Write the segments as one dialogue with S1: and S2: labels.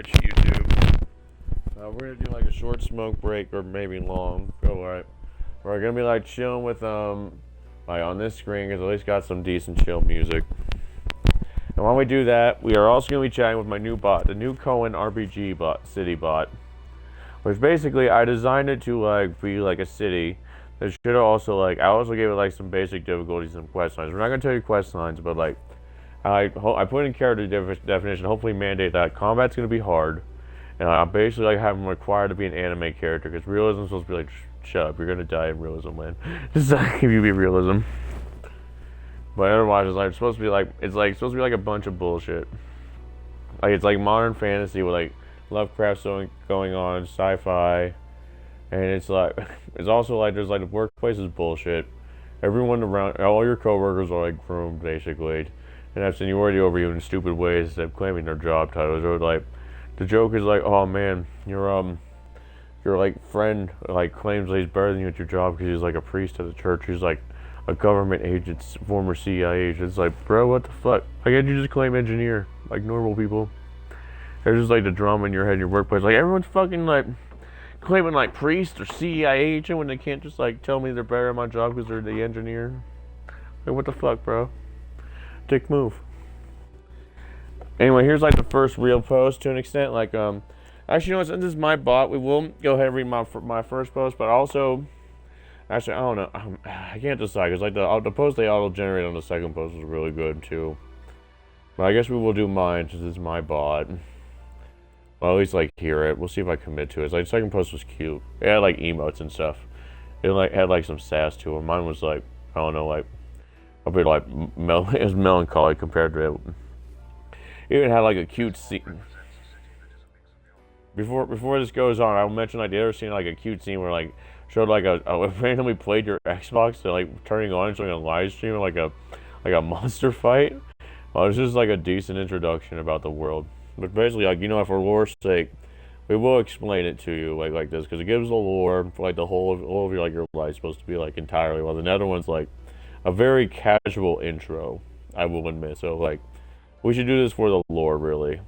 S1: Twitch, YouTube. We're gonna do like a short smoke break or maybe long. Go alright. We're gonna be like chilling with like on this screen because at least got some decent chill music. And while we do that, we are also gonna be chatting with my new bot, the Nu Cowan Rpg Bot, city bot. Which basically I designed it to like be like a city. That should also like I also gave it like some basic difficulties and quest lines. We're not gonna tell you quest lines, but like I put in character definition. Hopefully mandate that combat's gonna be hard, and I basically like have them required to be an anime character because realism is supposed to be like shut up, you're gonna die in realism, man. Just like if you be realism. But otherwise, it's like supposed to be like supposed to be like a bunch of bullshit. Like it's like modern fantasy with like Lovecraft going on, sci-fi, and it's like it's also like there's like the workplace is bullshit. Everyone around, all your coworkers are like groomed basically, and have seniority over you in stupid ways instead of claiming their job titles. Or like the joke is like, oh man, your like friend like claims that he's better than you at your job because he's like a priest at the church. He's like a government agent, former CIA agent. It's like, bro, what the fuck? Why can't you just claim engineer like normal people? There's just like the drama in your head in your workplace. Like everyone's fucking like claiming like priest or CIA agent when they can't just like tell me they're better at my job because they're the engineer. Like what the fuck, bro? Dick move. Anyway, here's like the first real post to an extent. Like actually, you know what? Since this is my bot, we will go ahead and read my first post. But also, actually, I don't know. I can't decide because like the post they auto generate on the second post was really good too. But I guess we will do mine since it's my bot. Well, at least like hear it. We'll see if I commit to it. It's like the second post was cute. It had like emotes and stuff. It like had like some sass to it. Mine was like I don't know, like a bit like it was melancholy compared to it. It even had like a cute scene. Before this goes on, I'll mention like the other scene, like a cute scene where like showed like a randomly played your Xbox to like turning on and showing a live stream of like a monster fight. Well, it's just like a decent introduction about the world. But basically, like, you know, for lore's sake, we will explain it to you like this because it gives the lore for like the whole of your like your life supposed to be like entirely. While the other one's like a very casual intro, I will admit. So like, we should do this for the lore, really.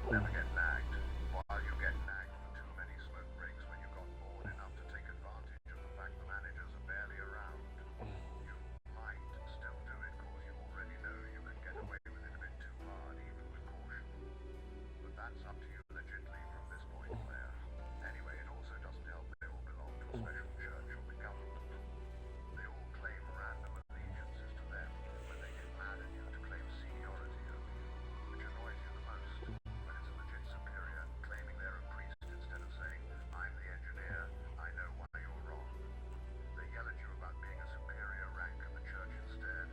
S2: Never get nagged. While you get nagged for too many smoke breaks when you got bored enough to take advantage of the fact the managers are barely around. You might still do it because you already know you can get away with it a bit too hard, even with caution. But that's up to you legitimately from this point there. Anyway, it also doesn't help they all belong to a special church or the government. They all claim random allegiances to them when they get mad at you to claim seniority over you, which annoys you the most when it's a legit superior claiming they're a priest instead of saying, I'm the engineer, I know why you're wrong. They yell at you about being a superior rank in the church instead,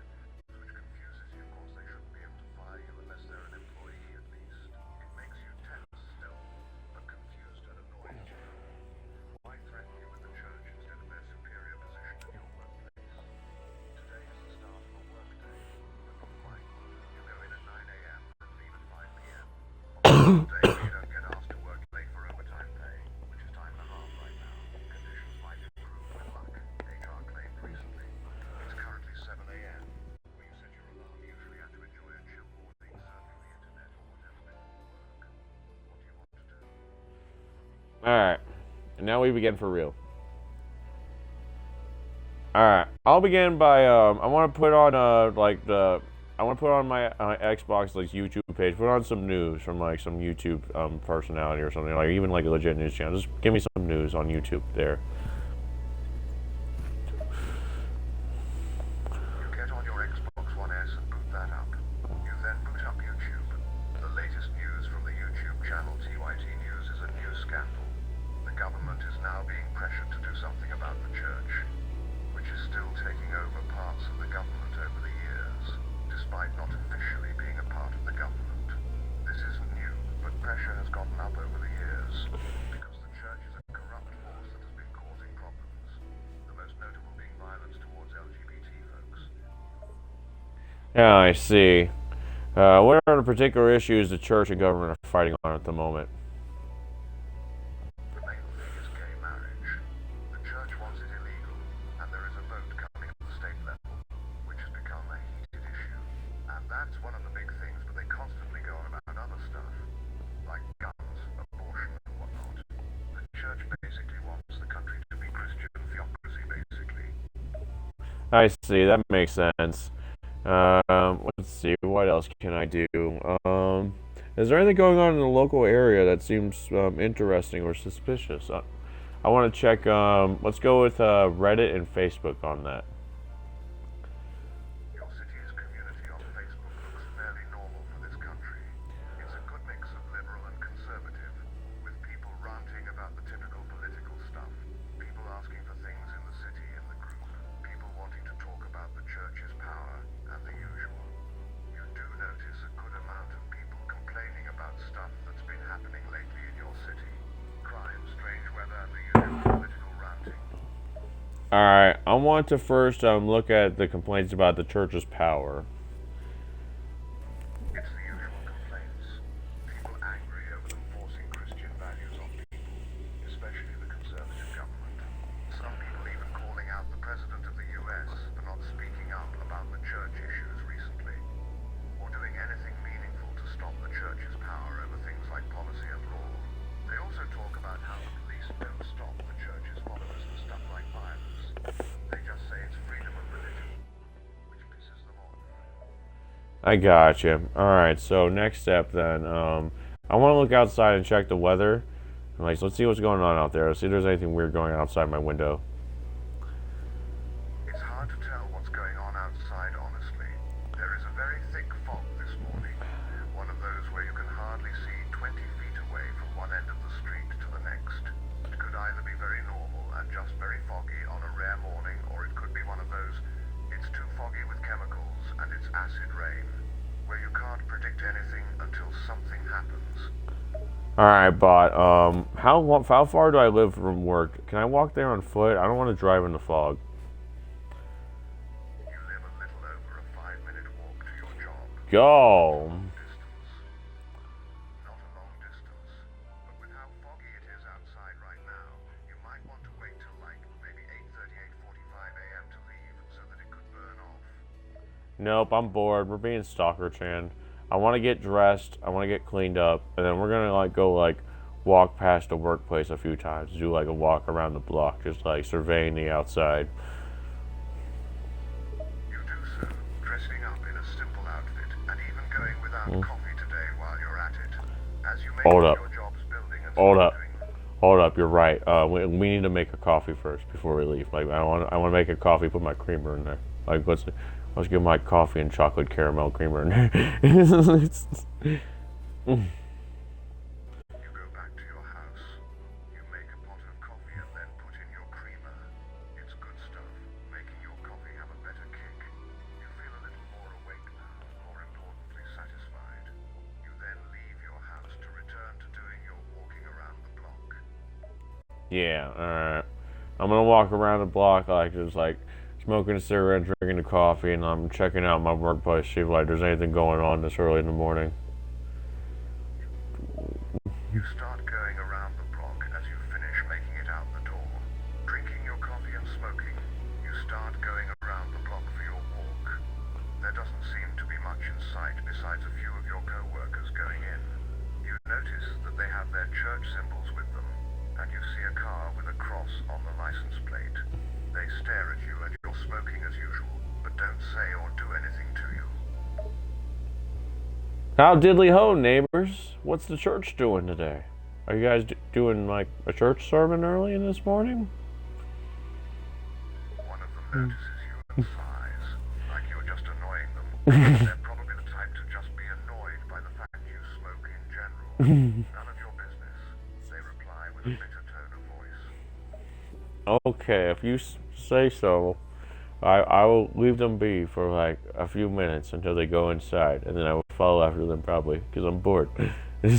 S2: which confuses you because they shouldn't be able to fire you unless they're an employee at least. It makes you tense still, but confused and annoyed too. Why threaten you with the church instead of their superior position in your workplace? Today is the start of a work day, but not quite. You go in at 9 a.m. and leave at 5 p.m. On the day you don't get asked to work late for overtime pay, which is time and a half right now. Conditions might improve with luck. HR claimed recently. It's currently 7 a.m. When you set your alarm, you usually have to enjoy a chill morning surfing the internet or whatever before work. What do you want to do?
S1: Alright. And now we begin for real. Alright. I'll begin by I want to put on I want to put on my Xbox like YouTube page, put on some news from like some YouTube personality or something, like even like a legit news channel. Just give me some news on YouTube there.
S2: You get on your Xbox One S and boot that up. You then boot up YouTube. The latest news from the YouTube channel TYT News is a new scandal. The government is now being pressured to do something about the church, which is still taking over parts of the government over the years, despite not officially being a part of the government. This isn't new, but pressure has gotten up over the years, because the church is a corrupt force that has been causing problems, the most notable being violence towards LGBT folks.
S1: Yeah, I see. What are the particular issues the church and government are fighting on at the moment?
S2: The main thing is gay marriage. The church wants it illegal, and there is a vote coming at the state level, which has become a heated issue. And that's one of the big things, but they constantly go on about other stuff, like guns, abortion, and whatnot. The church basically wants the country to be Christian theocracy, basically.
S1: I see, that makes sense. Let's see, what else can I do? Is there anything going on in the local area that seems interesting or suspicious? I want to check, let's go with Reddit and Facebook on that.
S2: Your city's community on Facebook looks fairly normal for this country. It's a good mix of liberal and conservative, with people ranting about the typical political stuff, people asking for things in the city in the group, people wanting to talk about the church's power, and the usual. You do notice a good amount of people complaining about stuff that's been happening lately in your city. Crime, strange weather, and the usual political ranting.
S1: Alright, I want to first look at the complaints about the church's power.
S2: It's the usual complaints. People angry over them forcing Christian values on people, especially the conservative government. Some people even calling out the president of the US for not speaking up about the church issues recently, or doing anything meaningful to stop the church's power over things like policy and law. They also talk about how the police don't stop the church's followers for stuff like violence. They just say it's freedom of religion, which pisses them off.
S1: I gotcha. Alright, so next step then, I want to look outside and check the weather. Like, so let's see what's going on out there. Let's see if there's anything weird going outside my window.
S2: It's hard to tell what's going on outside, honestly. There is a very thick fog this morning. One of those where you can hardly see 20 feet away from one end of the street to the next. It could either be very normal and just very foggy on a rare morning, or it could be one of those, it's too foggy with chemicals and it's acid rain, where you can't predict anything until something happens.
S1: Alright, but how far do I live from work? Can I walk there on foot? I don't want to drive in the fog.
S2: You live a little over a 5-minute walk to your job.
S1: Go!
S2: Not a long distance, but with how foggy it is outside right now, you might want to wait till like maybe 8:30, 8:45 a.m. to leave so that it could burn off.
S1: Nope, I'm bored. We're being stalker, Chan. I want to get dressed. I want to get cleaned up, and then we're gonna like go like walk past the workplace a few times, do like a walk around the block, just like surveying the outside.
S2: You do so, dressing up in a simple outfit, and even going without coffee today while you're at it. As you make
S1: Hold up.
S2: your jobs building and
S1: Hold up.
S2: doing.
S1: Hold up, you're right. We need to make a coffee first before we leave. Like I want to make a coffee, put my creamer in there. Like let's get my coffee and chocolate caramel creamer in there.
S2: You go back to your house. You make a pot of coffee and then put in your creamer. It's good stuff, making your coffee have a better kick. You feel a little more awake now, more importantly satisfied. You then leave your house to return to doing your walking around the block.
S1: Yeah, alright. I'm gonna walk around the block like just like smoking a cigarette, drinking the coffee, and I'm checking out my workplace, see if like there's anything going on this early in the morning.
S2: You start going around the block as you finish making it out the door. Drinking your coffee and smoking, you start going around the block for your walk. There doesn't seem to be much in sight besides a few of your co-workers going in. You notice that they have their church symbols with them, and you see a car with a cross on the license plate. They stare at you and you're smoking as usual, but don't say or do anything to you.
S1: How diddly ho, neighbors? What's the church doing today? Are you guys doing like a church sermon early in this morning?
S2: One of them notices you and sighs, like you're just annoying them. They're probably the type to just be annoyed by the fact you smoke in general. None of your business, they reply with a bitter tone of voice.
S1: Okay, if you say so, I will leave them be for like a few minutes until they go inside, and then I will follow after them probably because I'm bored.
S2: You let the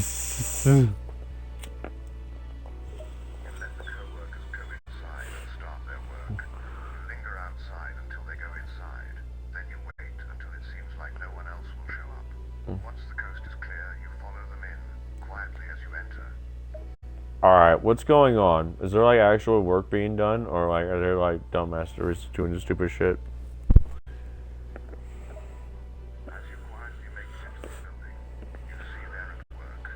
S2: co-workers go inside and start their work. You linger outside until they go inside. Then you wait until it seems like no one else will show up. Once the coast is clear, you follow them in, quietly as you enter.
S1: Alright, what's going on? Is there like actual work being done, or like are there like dumbmasters doing stupid shit?
S2: As you quietly make it into the building, you see they're at work.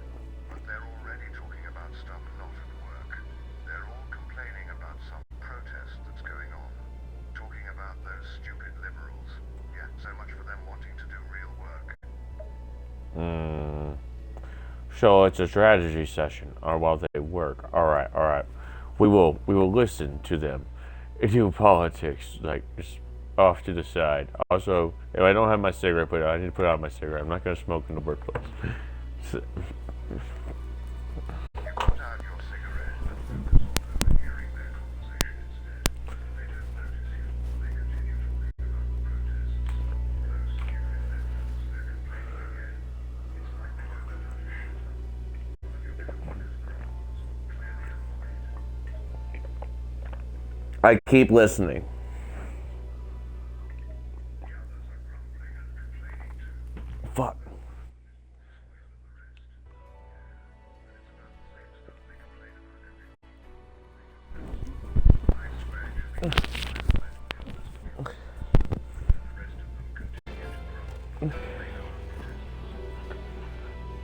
S2: But they're already talking about stuff not at work. They're all complaining about some protest that's going on. Talking about those stupid liberals. Yeah, so much for them wanting to do real work.
S1: So it's a strategy session, or while they work. Alright. We will listen to them. Do politics, like just off to the side. Also, if I don't have my cigarette put out, I need to put out my cigarette. I'm not gonna smoke in the workplace.
S2: You put out your cigarette and focus on overhearing their conversation instead. They don't notice you. They continue talking about the protests. Those stupid liberals, they're complaining again. It's like they don't know how to shut up. One of your co-workers growls, clearly annoyed.
S1: I keep listening.
S2: The others are grumbling and complaining too.
S1: Fuck.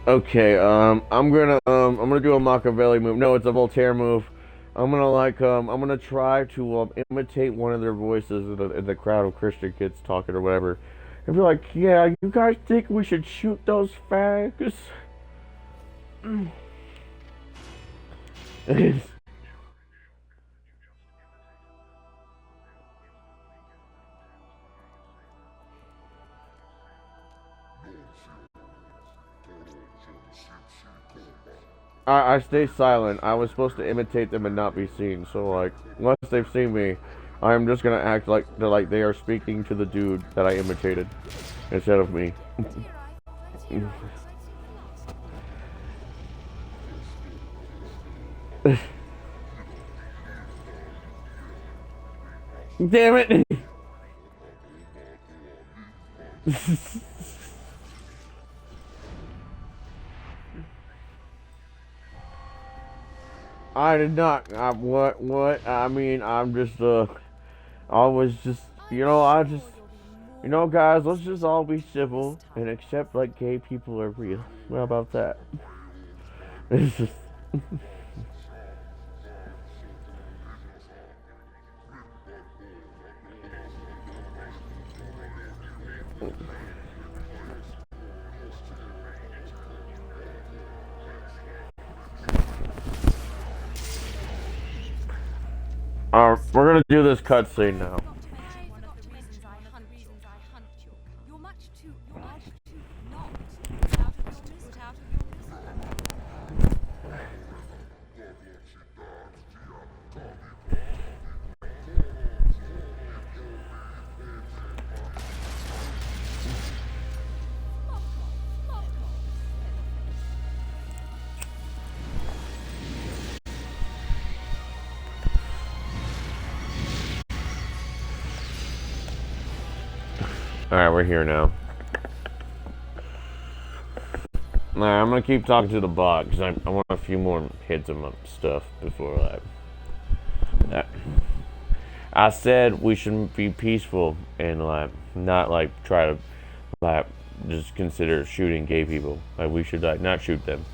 S1: Okay, I'm gonna do a Machiavelli move. No, it's a Voltaire move. I'm gonna try to imitate one of their voices in the crowd of Christian kids talking or whatever, and be like, "Yeah, you guys think we should shoot those fags?" I stay silent. I was supposed to imitate them and not be seen. So like, once they've seen me, I'm just gonna act like they are speaking to the dude that I imitated instead of me. Damn it! I did not. What? I mean, I'm just, I was just, I You know, guys, let's just all be civil and accept like gay people are real. How about that? It's just. We're gonna do this cutscene now.
S3: One of the reasons I hunt you. You're much too not put out of your misery.
S1: Alright, we're here now. Alright, I'm gonna keep talking to the bot because I want a few more hits of my stuff before I said we should be peaceful and like not like try to like just consider shooting gay people. Like we should like not shoot them.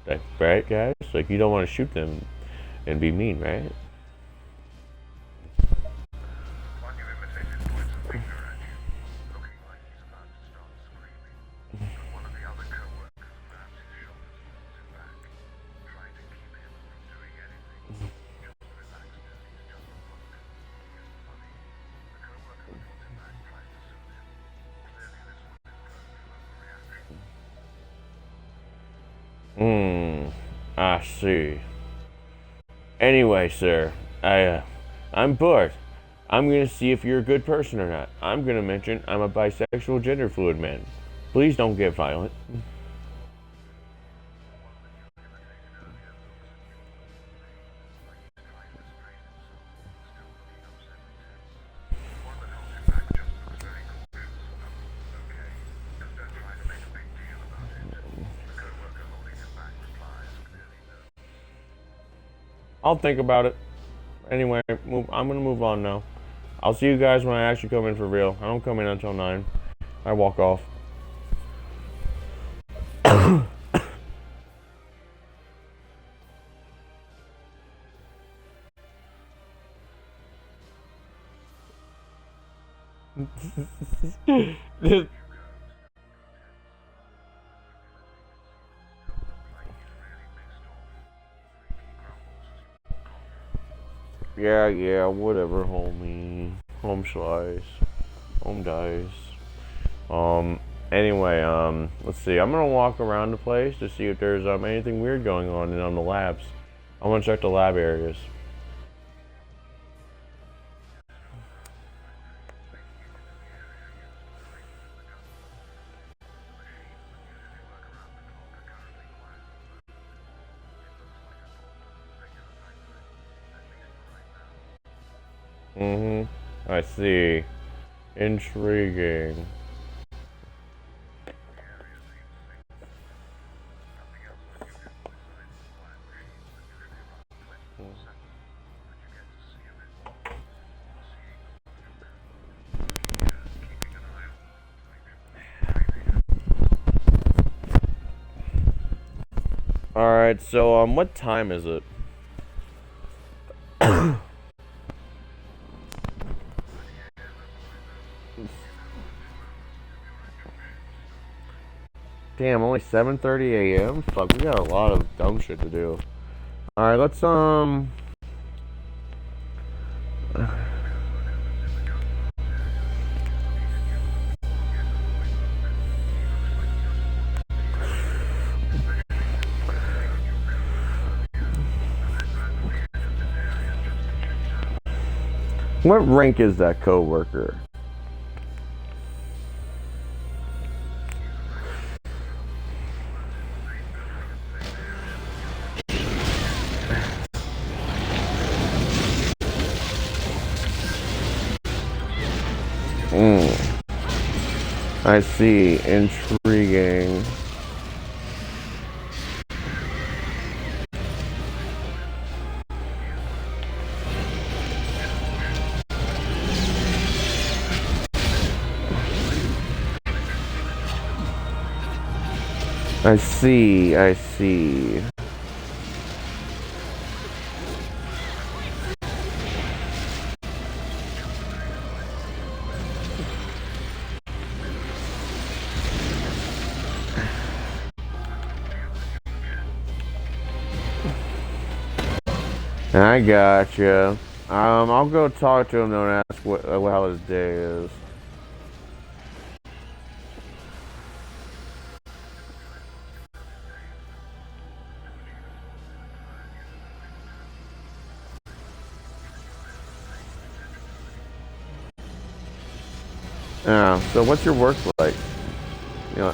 S1: Like, right, guys? Like you don't want to shoot them and be mean, right?
S2: One you imitated points a finger at you, looking like he's about to start screaming. But one of the other co-workers grabs his shoulders and pulls him back, trying to keep him from doing anything. Just relax, Daddy. It's just a look. He's funny. The co-worker pulls him back, tries to soothe him. Clearly this one is prone to overreaction.
S1: I see. Anyway, sir, I'm bored. I'm gonna see if you're a good person or not. I'm gonna mention I'm a bisexual gender fluid man. Please don't get violent. I'll think about it. Anyway, I'm gonna move on now. I'll see you guys when I actually come in for real. I don't come in until 9. I walk off. Yeah, whatever, homie. Home slice. Home dice. Anyway, let's see. I'm gonna walk around the place to see if there's anything weird going on in the labs. I wanna check the lab areas. I see. Intriguing. Alright, so what time is it? Damn, only 7:30 a.m.? Fuck, we got a lot of dumb shit to do. Alright, let's what rank is that coworker? I see. Intriguing. I see, I see. I gotcha. I'll go talk to him though and ask how his day is. Yeah, so what's your work like? You know,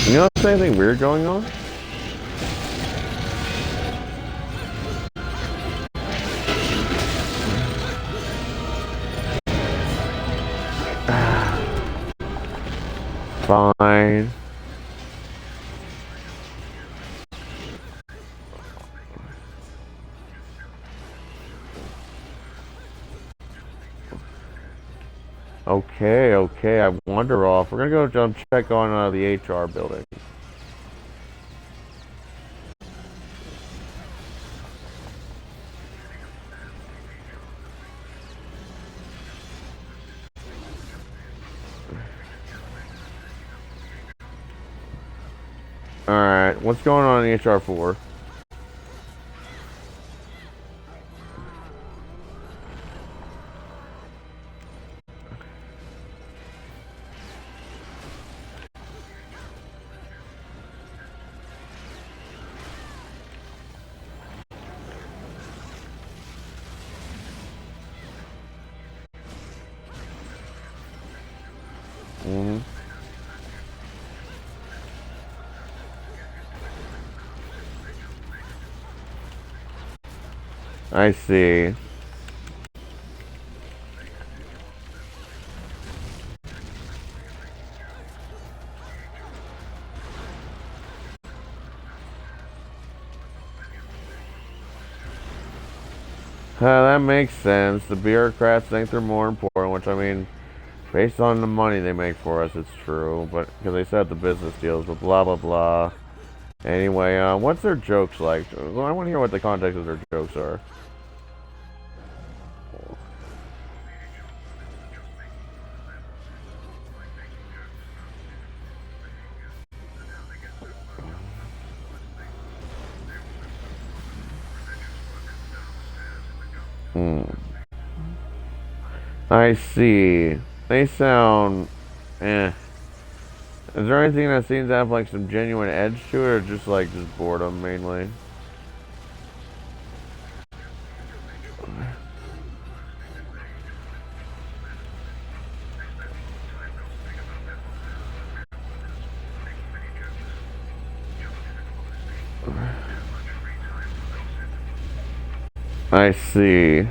S1: you notice anything weird going on? Fine. Okay, okay, I wander off. We're gonna go jump check on the HR building. Alright, what's going on in HR 4? I see. That makes sense. The bureaucrats think they're more important, which I mean, based on the money they make for us, it's true. But because they set up the business deals, but blah blah blah. Anyway, what's their jokes like? Well, I want to hear what the context of their jokes are. I see. They sound eh. Is there anything that seems to have like some genuine edge to it, or just like just boredom mainly? I see.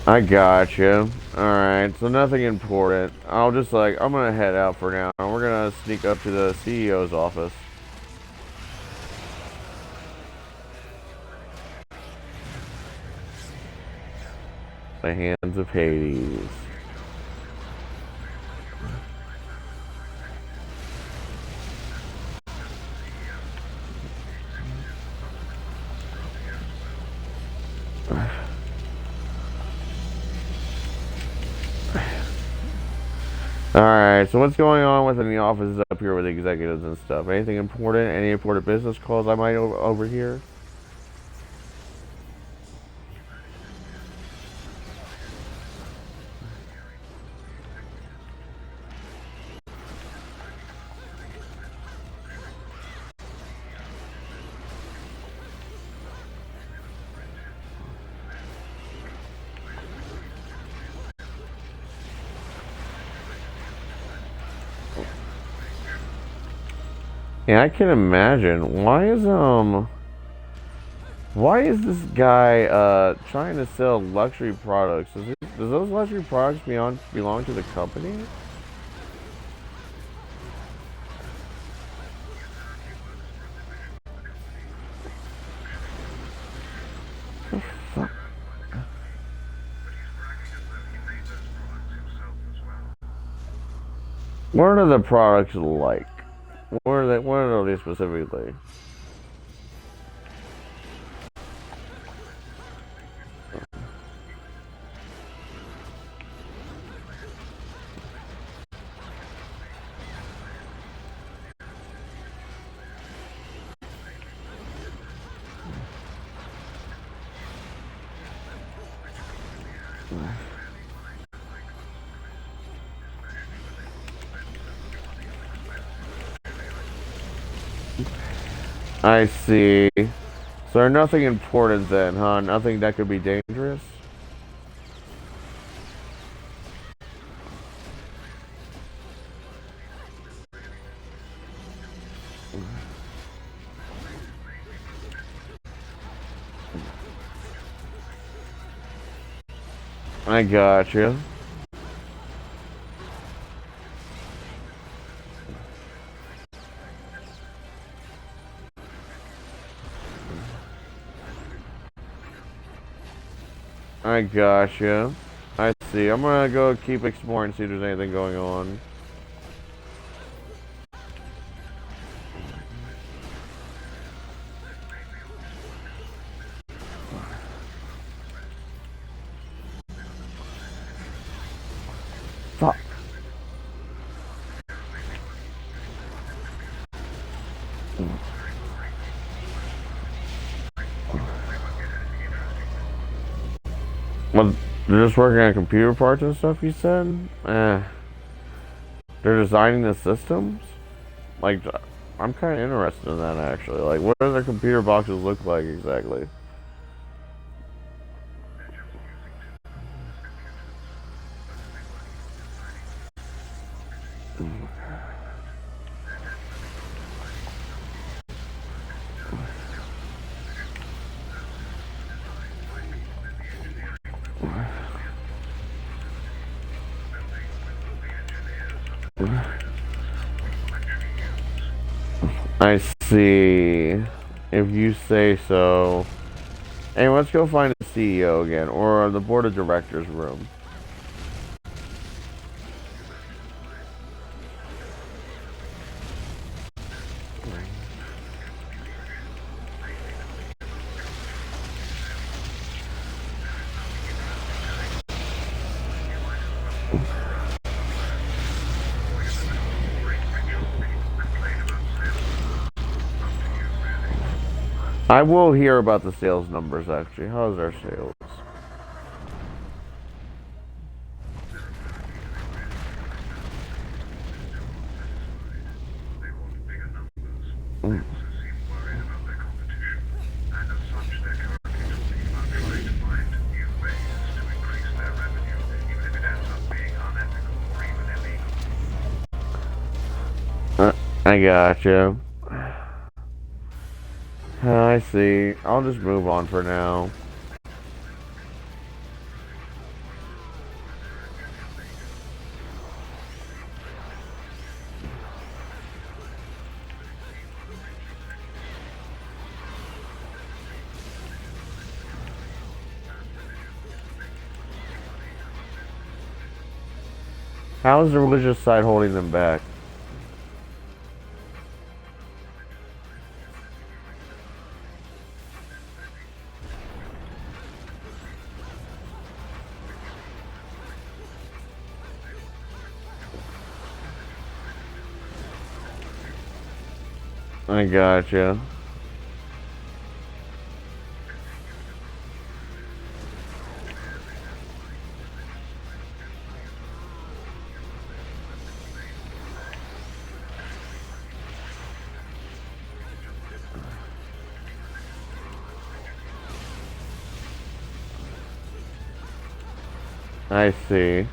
S1: I gotcha. Alright, so nothing important. I'm gonna head out for now. We're gonna sneak up to the CEO's office. The hands of Hades. Alright, so what's going on within the offices up here with the executives and stuff? Anything important? Any important business calls I might overhear? Yeah, I can imagine. Why is this guy trying to sell luxury products? Does those luxury products belong to the company? What are the products like? What are they? What are they specifically? I see. So nothing important then, huh? Nothing that could be dangerous? I gotcha. I gotcha. I see. I'm gonna go keep exploring, see if there's anything going on. Fuck. Well, they're just working on computer parts and stuff, you said? They're designing the systems? Like, I'm kind of interested in that, actually. Like, what do their computer boxes look like, exactly? I see. If you say so. Hey, let's go find the CEO again, or the board of directors room. I will hear about the sales numbers, actually. How's our sales? Mm. I gotcha. I see. I'll just move on for now. How is the religious side holding them back? I gotcha. I see.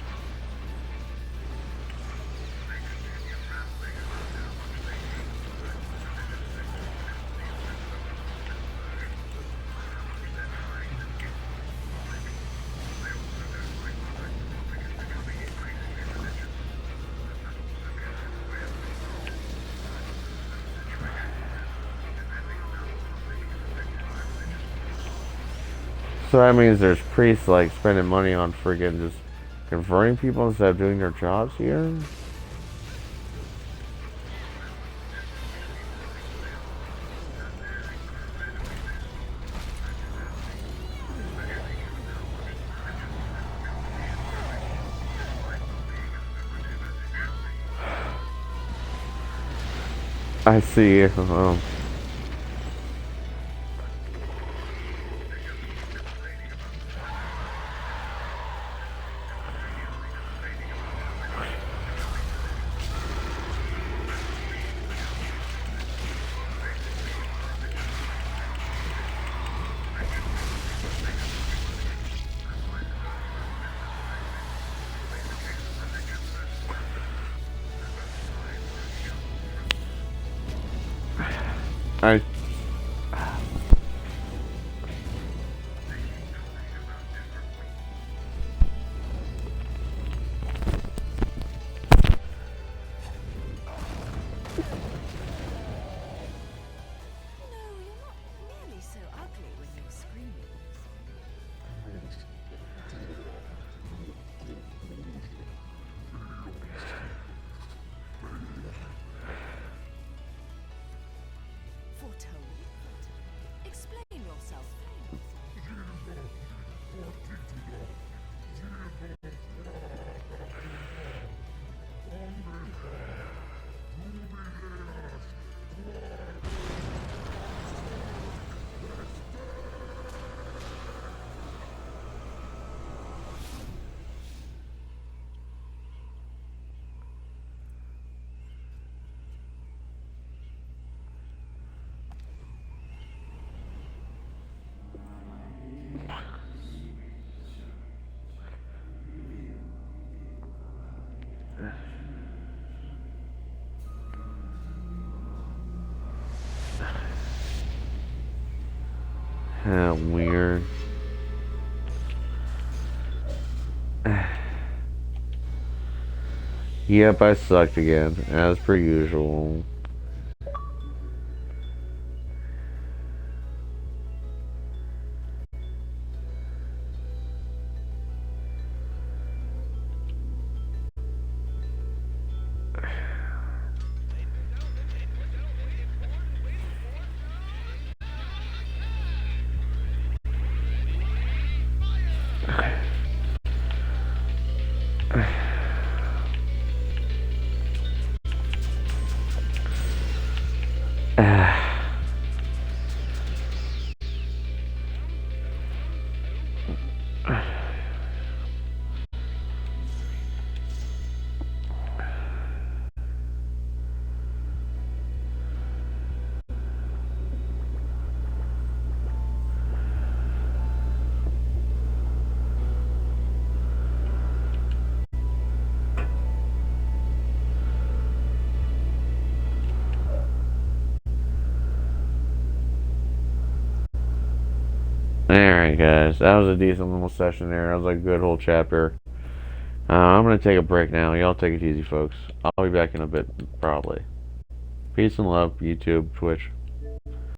S1: So that means there's priests like spending money on friggin' just converting people instead of doing their jobs here? I see. I
S3: No, you're not nearly so ugly when you're screaming. Foretold? Explain yourself. Weird. Yep, I sucked again, as per usual. Alright, guys, that was a decent little session there. That was a good whole chapter. I'm gonna take a break now. Y'all take it easy, folks. I'll be back in a bit, probably. Peace and love, YouTube, Twitch.